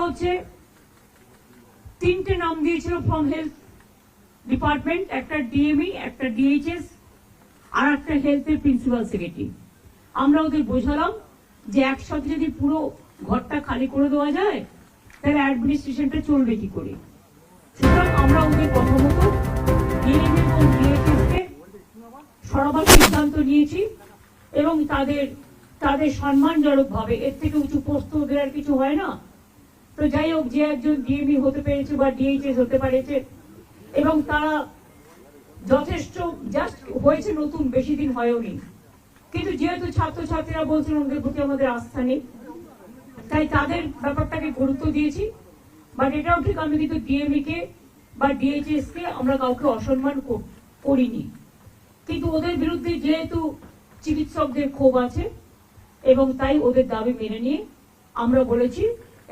হচ্ছে তিনটে নাম দিয়েছিল ফ্রম হেলথ ডিপার্টমেন্ট, একটা ডিএমই, একটা ডিএইচএস, আর একটা হেলথের প্রিন্সিপাল সেক্রেটারি। আমরা ওদের বোঝালাম যে একসাথে যদি পুরো ঘরটা খালি করে দেওয়া যায় তাহলে অ্যাডমিনিস্ট্রেশনটা চলবে কি করে। সুতরাং আমরা ওদের কথা মতো ডিএমই এবং ডিএইচএস কে সরাবার সিদ্ধান্ত নিয়েছি এবং তাদের সম্মানজনক ভাবে, এর থেকে উঁচু পোস্ট ওদের আর কিছু হয় না। তো যাই হোক, যে একজন ডিএমই হতে পেরেছে বা ডিএইচএস হতে পেরেছে এবং তারা যথেষ্ট জাস্ট হয়েছে, নতুন বেশি দিন হয়ওনি, কিন্তু যেহেতু ছাত্রছাত্রীরা বলছেন ওদের প্রতি আমাদের আস্থা নেই, তাই তাদের ব্যাপারটাকে গুরুত্ব দিয়েছি। বাট এটাও ঠিক, আমি কিন্তু ডিএমই কে বা ডিএইচএস কে আমরা কাউকে অসম্মান করিনি, কিন্তু ওদের বিরুদ্ধে যেহেতু চিকিৎসকদের ক্ষোভ আছে এবং তাই ওদের দাবি মেনে নিয়ে আমরা বলেছি